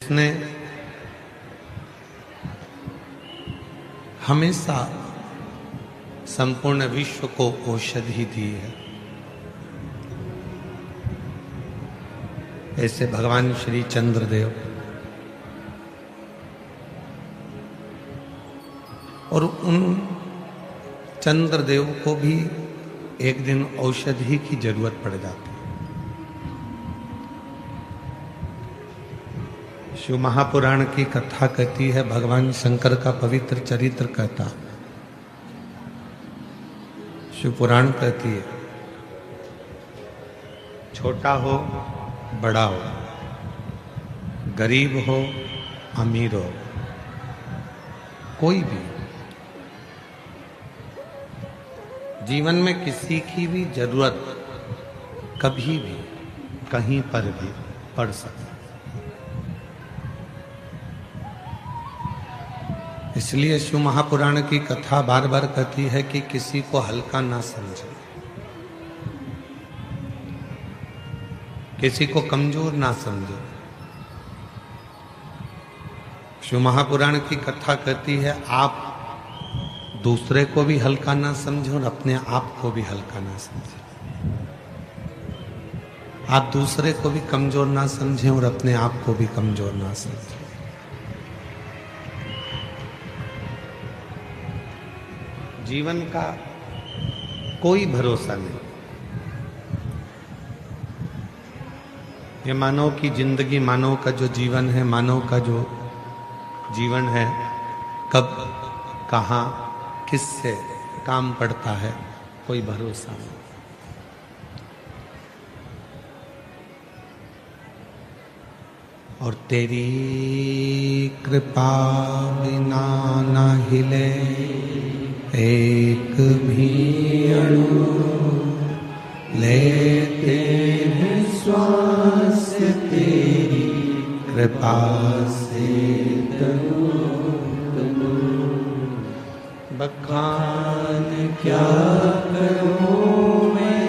जिसने हमेशा संपूर्ण विश्व को औषधि दी है, ऐसे भगवान श्री चंद्रदेव और उन चंद्रदेव को भी एक दिन औषधि की जरूरत पड़ जाती है। शिव महापुराण की कथा कहती है, भगवान शंकर का पवित्र चरित्र कहता, शिव पुराण कहती है, छोटा हो बड़ा हो, गरीब हो अमीर हो, कोई भी जीवन में किसी की भी जरूरत कभी भी कहीं पर भी पड़ सकती। इसलिए शिव महापुराण की कथा बार बार कहती है कि किसी को हल्का ना समझे, किसी को कमजोर ना समझे। शिव महापुराण की कथा कहती है, आप दूसरे को भी हल्का ना समझे और अपने आप को भी हल्का ना समझे। आप दूसरे को भी कमजोर ना समझें और अपने आप को भी कमजोर ना समझें। जीवन का कोई भरोसा नहीं। ये मानव की जिंदगी, मानव का जो जीवन है, मानव का जो जीवन है, कब कहाँ किससे काम पड़ता है, कोई भरोसा नहीं। और तेरी कृपा बिना न हिले एक भी अणु, लेते हैं श्वास तेरी कृपा से तनु तनु। बखान क्या करूं मैं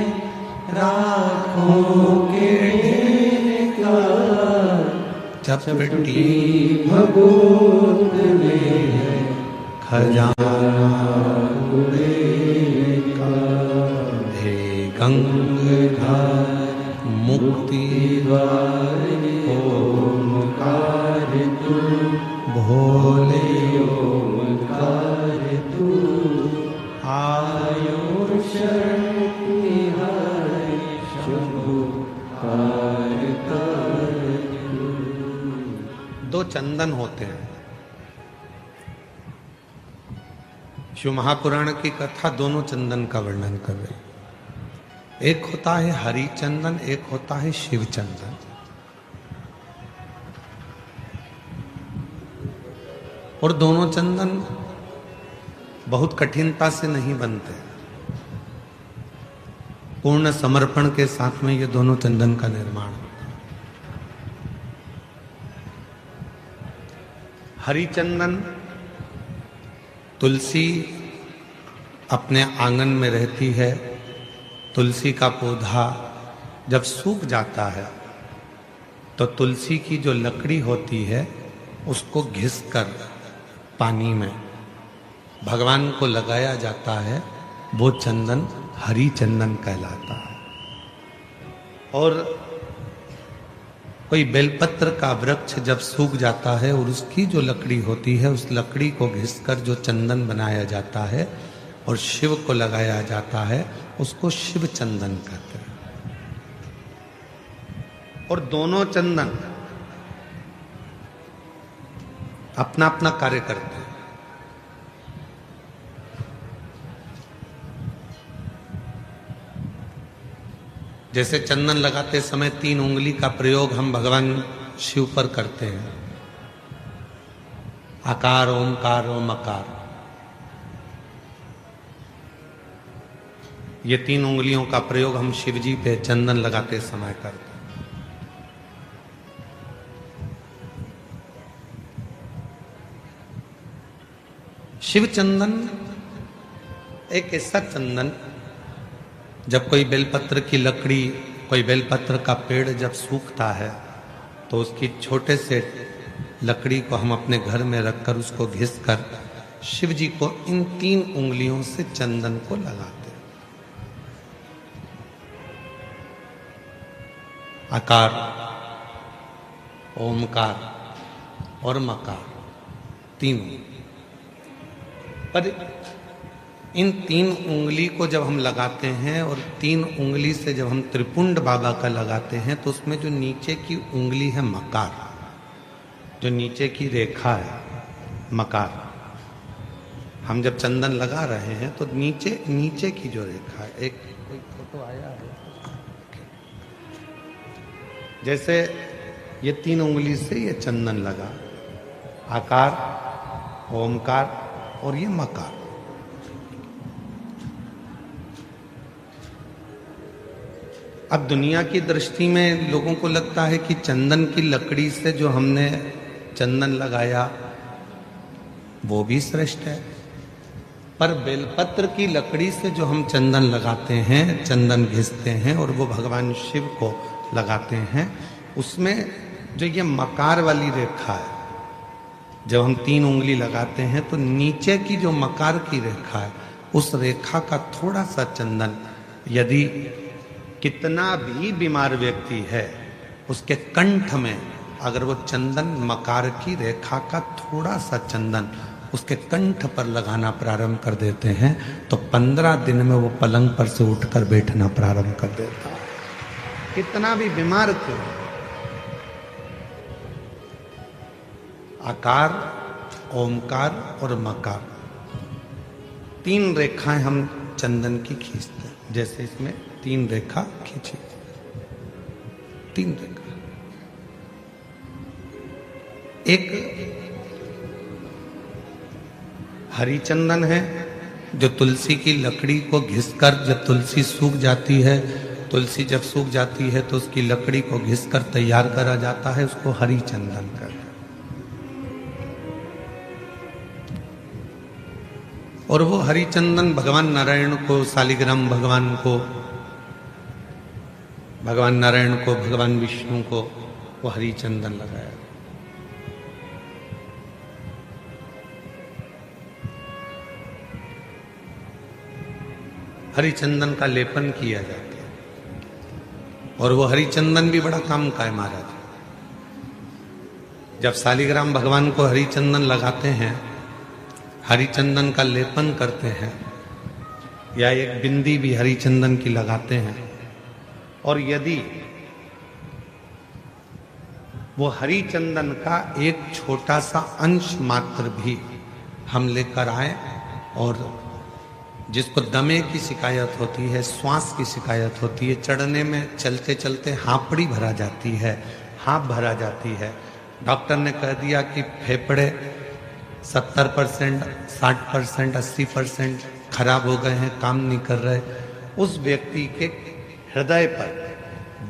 राखों के ढेर का, चपटी भगोत में है खजाना का। हे गंगाधर मुक्ति द्वार ओमकार तू, भोले ओमकार तू। आयो शक्ति हरि शंभु कारकर। दो चंदन होते हैं। शिव महापुराण की कथा दोनों चंदन का वर्णन कर रही। एक होता है हरि चंदन, एक होता है शिव चंदन। और दोनों चंदन बहुत कठिनता से नहीं बनते। पूर्ण समर्पण के साथ में ये दोनों चंदन का निर्माण होता है। हरि चंदन तुलसी अपने आंगन में रहती है। तुलसी का पौधा जब सूख जाता है तो तुलसी की जो लकड़ी होती है उसको घिसकर पानी में भगवान को लगाया जाता है। वो चंदन हरि चंदन कहलाता है। और कोई बेलपत्र का वृक्ष जब सूख जाता है और उसकी जो लकड़ी होती है, उस लकड़ी को घिसकर जो चंदन बनाया जाता है और शिव को लगाया जाता है, उसको शिव चंदन कहते हैं। और दोनों चंदन अपना अपना कार्य करते हैं। जैसे चंदन लगाते समय 3 उंगली का प्रयोग हम भगवान शिव पर करते हैं। आकार ओमकार ओमकार, ये 3 उंगलियों का प्रयोग हम शिव जी पे चंदन लगाते समय करते हैं। शिव चंदन एक ऐसा चंदन, जब कोई बेलपत्र की लकड़ी, कोई बेलपत्र का पेड़ जब सूखता है तो उसकी छोटे से लकड़ी को हम अपने घर में रखकर उसको घिसकर शिव जी को इन 3 उंगलियों से चंदन को लगाते हैं। आकार, ओमकार और मकार, तीनों। पर इन 3 उंगली को जब हम लगाते हैं और 3 उंगली से जब हम त्रिपुंड बाबा का लगाते हैं तो उसमें जो नीचे की उंगली है मकार, जो नीचे की रेखा है मकार, हम जब चंदन लगा रहे हैं तो नीचे नीचे की जो रेखा है, एक कोई फोटो आया है जैसे ये 3 उंगली से ये चंदन लगा, आकार, ओमकार और ये मकार। अब दुनिया की दृष्टि में लोगों को लगता है कि चंदन की लकड़ी से जो हमने चंदन लगाया वो भी श्रेष्ठ है, पर बेलपत्र की लकड़ी से जो हम चंदन लगाते हैं, चंदन घिसते हैं और वो भगवान शिव को लगाते हैं, उसमें जो ये मकार वाली रेखा है, जब हम 3 उंगली लगाते हैं तो नीचे की जो मकार की रेखा है उस रेखा का थोड़ा सा चंदन, यदि कितना भी बीमार व्यक्ति है उसके कंठ में अगर वो चंदन मकार की रेखा का थोड़ा सा चंदन उसके कंठ पर लगाना प्रारंभ कर देते हैं तो 15 दिन में वो पलंग पर से उठकर बैठना प्रारंभ कर देता है, कितना भी बीमार क्यों। आकार, ओमकार और मकार, 3 रेखाएं हम चंदन की खींचते हैं। जैसे इसमें 3 रेखा खींची, 3 रेखा। एक हरी चंदन है जो तुलसी की लकड़ी को घिसकर, जब तुलसी सूख जाती है, तुलसी जब सूख जाती है तो उसकी लकड़ी को घिसकर तैयार करा जाता है, उसको हरी चंदन कहते हैं। और वो हरी चंदन भगवान नारायण को, शालिग्राम भगवान को, भगवान नारायण को, भगवान विष्णु को वो हरी चंदन लगाया। हरी चंदन का लेपन किया जाता है और वो हरी चंदन भी बड़ा काम का है महाराज। जब शालिग्राम भगवान को हरी चंदन लगाते हैं, हरी चंदन का लेपन करते हैं, या एक बिंदी भी हरी चंदन की लगाते हैं, और यदि वो हरी चंदन का एक छोटा सा अंश मात्र भी हम लेकर आए, और जिसको दमे की शिकायत होती है, श्वास की शिकायत होती है, चढ़ने में चलते चलते हांपड़ी भरा जाती है, हाँप भरा जाती है, डॉक्टर ने कह दिया कि फेफड़े 70%, 60%, 80% खराब हो गए हैं, काम नहीं कर रहे, उस व्यक्ति के हृदय पर,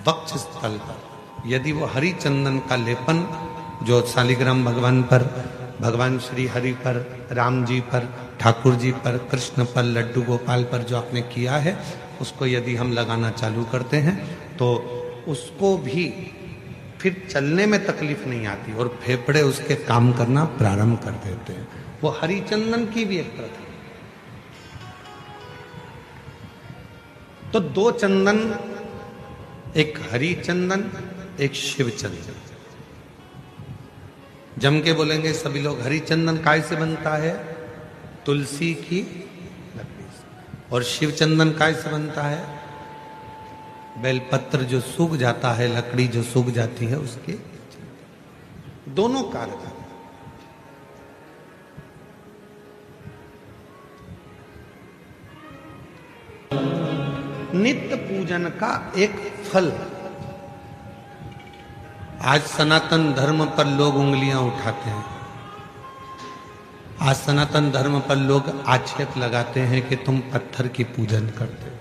वक्ष स्थल पर यदि वो हरी चंदन का लेपन जो शालिग्राम भगवान पर, भगवान श्री हरि पर, राम जी पर, ठाकुर जी पर, कृष्ण पर, लड्डू गोपाल पर जो आपने किया है, उसको यदि हम लगाना चालू करते हैं तो उसको भी फिर चलने में तकलीफ नहीं आती और फेफड़े उसके काम करना प्रारंभ कर देते हैं। वो हरी चंदन की भी एक प्रथा। तो 2 चंदन, एक हरी चंदन, एक शिव चंदन। जम के बोलेंगे सभी लोग, हरी चंदन काय से बनता है? तुलसी की लकड़ी से। और शिव चंदन काय से बनता है? बेलपत्र जो सूख जाता है, लकड़ी जो सूख जाती है उसके। दोनों कारगर। नित्य पूजन का एक फल। आज सनातन धर्म पर लोग उंगलियां उठाते हैं, आज सनातन धर्म पर लोग आक्षेप लगाते हैं कि तुम पत्थर की पूजन करते हो।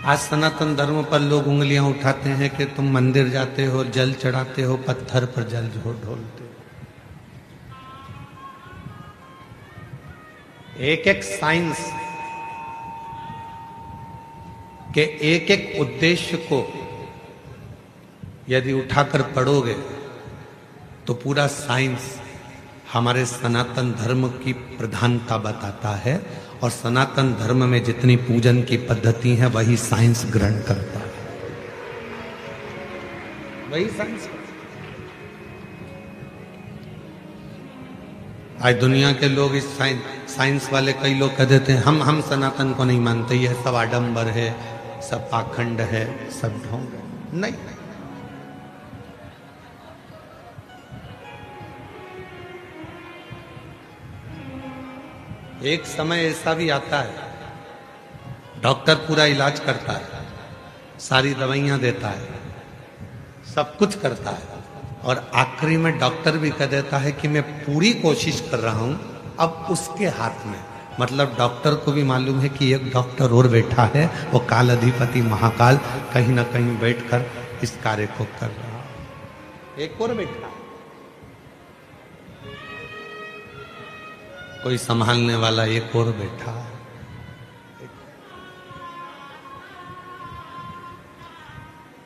आज सनातन धर्म पर लोग उंगलियां उठाते हैं कि तुम मंदिर जाते हो, जल चढ़ाते हो, पत्थर पर जल ढोलते हो। एक एक साइंस के एक एक उद्देश्य को यदि उठाकर पढ़ोगे तो पूरा साइंस हमारे सनातन धर्म की प्रधानता बताता है, और सनातन धर्म में जितनी पूजन की पद्धति है वही साइंस ग्रहण करता है, वही साइंस। आज दुनिया के लोग इस साइंस वाले कई लोग कह देते हैं हम सनातन को नहीं मानते, ये सब आडंबर है, सब पाखंड है, सब ढोंग है। नहीं, एक समय ऐसा भी आता है डॉक्टर पूरा इलाज करता है, सारी दवाइयां देता है, सब कुछ करता है, और आखिरी में डॉक्टर भी कह देता है कि मैं पूरी कोशिश कर रहा हूं, अब उसके हाथ में। मतलब डॉक्टर को भी मालूम है कि एक डॉक्टर और बैठा है, वो काल अधिपति महाकाल कहीं ना कहीं बैठकर इस कार्य को कर रहा है। एक और बैठा, कोई संभालने वाला एक और बैठा है।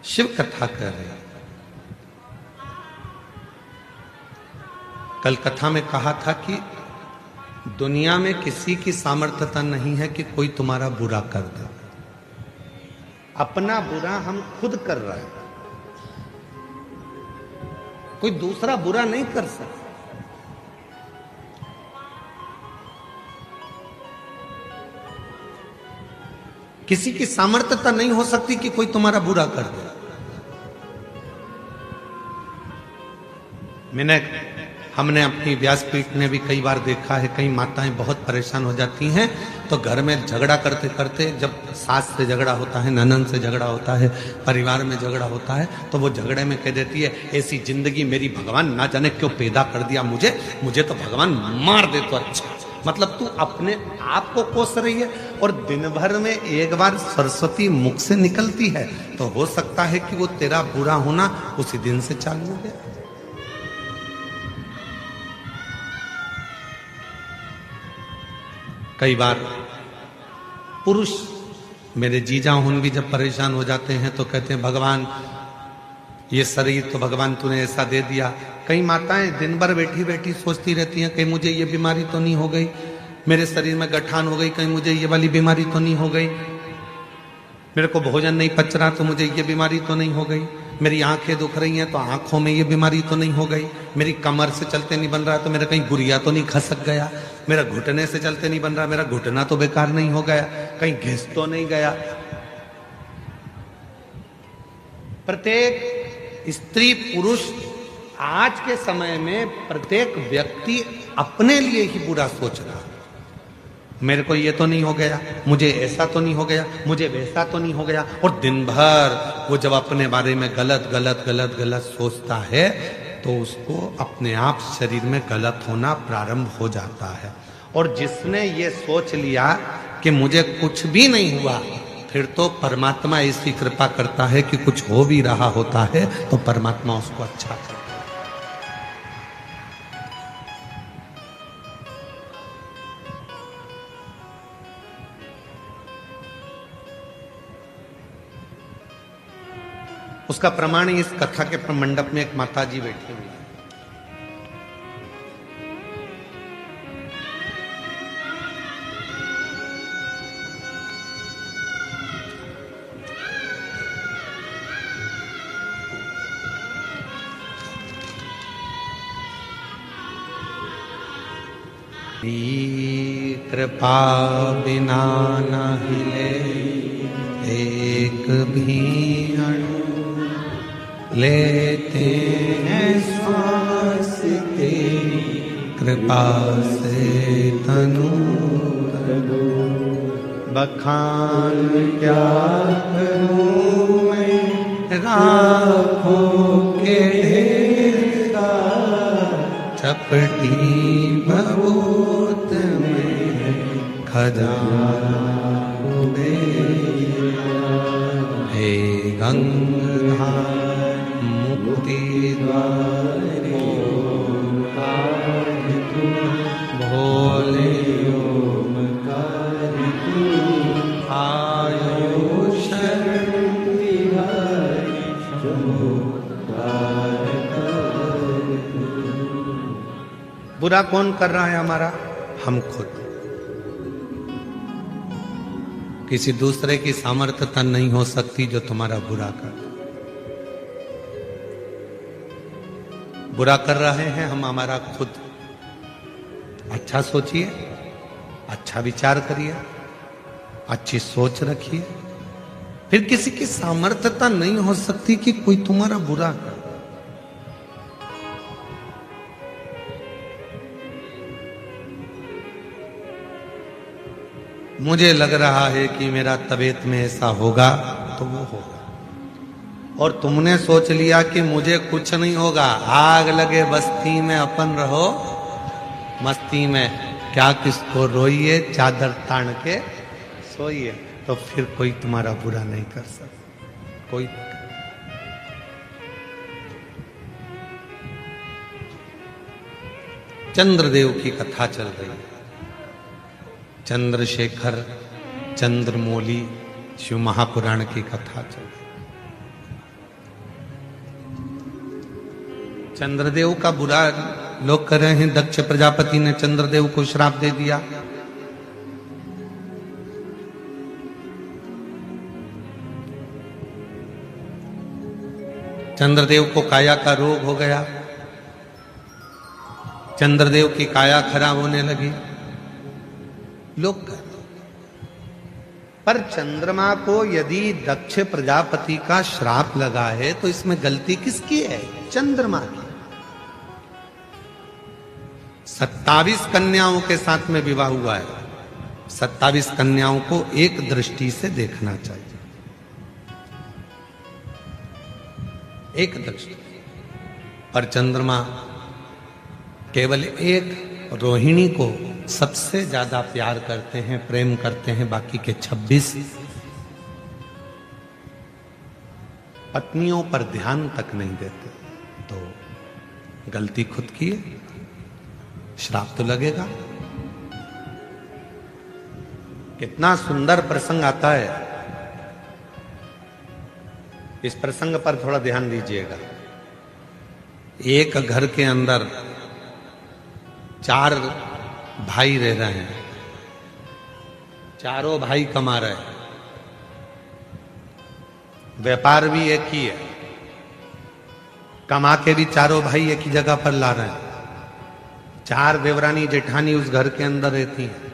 शिव कथा कर रहे हैं। कल कथा में कहा था कि दुनिया में किसी की सामर्थ्यता नहीं है कि कोई तुम्हारा बुरा कर दे, अपना बुरा हम खुद कर रहे हैं, कोई दूसरा बुरा नहीं कर सकता। किसी की सामर्थ्यता नहीं हो सकती कि कोई तुम्हारा बुरा कर दे। हमने अपनी व्यासपीठ ने भी कई बार देखा है, कई माताएं बहुत परेशान हो जाती हैं तो घर में झगड़ा करते करते, जब सास से झगड़ा होता है, ननद से झगड़ा होता है, परिवार में झगड़ा होता है, तो वो झगड़े में कह देती है ऐसी जिंदगी मेरी भगवान ना जाने क्यों पैदा कर दिया, मुझे तो भगवान मार दे तो अच्छा। मतलब तू अपने आप को कोस रही है, और दिन भर में एक बार सरस्वती मुख से निकलती है तो हो सकता है कि वो तेरा बुरा होना उसी दिन से चालू हो गया। कई बार पुरुष, मेरे जीजा हुन भी जब परेशान हो जाते हैं तो कहते हैं भगवान ये शरीर तो भगवान तूने ऐसा दे दिया। कई माताएं दिन भर बैठी बैठी सोचती रहती हैं कहीं मुझे ये बीमारी तो नहीं हो गई, मेरे शरीर में गठान हो गई, कहीं मुझे ये वाली बीमारी तो नहीं हो गई, मेरे को भोजन नहीं पच रहा तो मुझे ये बीमारी तो नहीं हो गई, मेरी आंखें दुख रही हैं तो आंखों में ये बीमारी तो नहीं हो गई, मेरी कमर से चलते नहीं बन रहा तो मेरा कहीं गुरिया तो नहीं खसक गया, मेरा घुटने से चलते नहीं बन रहा, मेरा घुटना तो बेकार नहीं हो गया, कहीं घिस तो नहीं गया। प्रत्येक स्त्री पुरुष आज के समय में प्रत्येक व्यक्ति अपने लिए ही बुरा सोच रहा है। मेरे को ये तो नहीं हो गया, मुझे ऐसा तो नहीं हो गया, मुझे वैसा तो नहीं हो गया, और दिन भर वो जब अपने बारे में गलत गलत गलत गलत सोचता है तो उसको अपने आप शरीर में गलत होना प्रारंभ हो जाता है। और जिसने ये सोच लिया कि मुझे कुछ भी नहीं हुआ, फिर तो परमात्मा ऐसी कृपा करता है कि कुछ हो भी रहा होता है तो परमात्मा उसको अच्छा करता है। उसका प्रमाण इस कथा के मंडप में एक माता जी बैठी हुई है। कृपा बिना न हिले एक भी अणु, लेते हैं श्वास तेरी कृपा से तनु तनु। बखान क्या करूं मैं राखों के ढेर का, चपटी भभूत में खजाना हे गंगा मुक्ति द्वार ओंकार तू, भोले ओंकार तू, आयो शरण बिहारी चमत्कार कर तू। बुरा कौन कर रहा है हमारा? हम खुद। किसी दूसरे की सामर्थ्यता नहीं हो सकती जो तुम्हारा बुरा कर। बुरा कर रहे हैं हम हमारा खुद। अच्छा सोचिए, अच्छा विचार करिए, अच्छी सोच रखिए, फिर किसी की सामर्थ्यता नहीं हो सकती कि कोई तुम्हारा बुरा कर। मुझे लग रहा है कि मेरा तबीयत में ऐसा होगा तो वो होगा, और तुमने सोच लिया कि मुझे कुछ नहीं होगा, आग लगे बस्ती में अपन रहो मस्ती में, क्या किसको रोइए चादर तान के सोइए, तो फिर कोई तुम्हारा बुरा नहीं कर सकता, कोई। चंद्रदेव की कथा चल रही है। चंद्रशेखर चंद्रमौली शिव महापुराण की कथा चल रही। चंद्रदेव का बुरा लोग कर रहे हैं। दक्ष प्रजापति ने चंद्रदेव को श्राप दे दिया। चंद्रदेव को काया का रोग हो गया। चंद्रदेव की काया खराब होने लगी। लोग कर, पर चंद्रमा को यदि दक्ष प्रजापति का श्राप लगा है तो इसमें गलती किसकी है? चंद्रमा की। 27 कन्याओं के साथ में विवाह हुआ है। 27 कन्याओं को एक दृष्टि से देखना चाहिए, एक दृष्टि। पर चंद्रमा केवल एक रोहिणी को सबसे ज्यादा प्यार करते हैं, प्रेम करते हैं, बाकी के 26 पत्नियों पर ध्यान तक नहीं देते। तो गलती खुद की है, श्राप तो लगेगा। कितना सुंदर प्रसंग आता है, इस प्रसंग पर थोड़ा ध्यान दीजिएगा। एक घर के अंदर 4 भाई रह रहे हैं। चारों भाई कमा रहे हैं, व्यापार भी एक ही है, कमा के भी चारों भाई एक ही जगह पर ला रहे हैं। 4 देवरानी जेठानी उस घर के अंदर रहती हैं।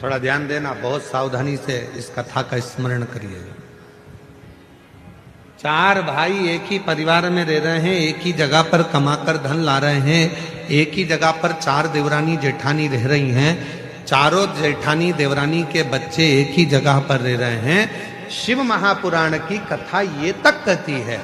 थोड़ा ध्यान देना, बहुत सावधानी से इस कथा का स्मरण करिए। 4 भाई एक ही परिवार में रह रहे हैं, एक ही जगह पर कमाकर धन ला रहे हैं, एक ही जगह पर 4 देवरानी जेठानी रह रही हैं। चारों जेठानी देवरानी के बच्चे एक ही जगह पर रह रहे हैं। शिव महापुराण की कथा ये तक कहती है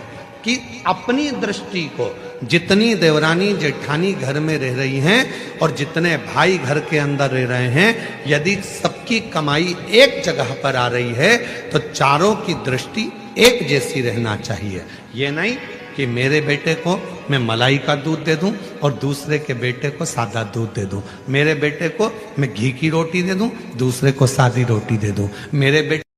कि अपनी दृष्टि को जितनी देवरानी जेठानी घर में रह रही हैं और जितने भाई घर के अंदर रह रहे हैं, यदि सबकी कमाई एक जगह पर आ रही है तो चारों की दृष्टि एक जैसी रहना चाहिए। ये नहीं कि मेरे बेटे को मैं मलाई का दूध दे दूं और दूसरे के बेटे को सादा दूध दे दूं, मेरे बेटे को मैं घी की रोटी दे दूं, दूसरे को सादी रोटी दे दूं, मेरे बेटे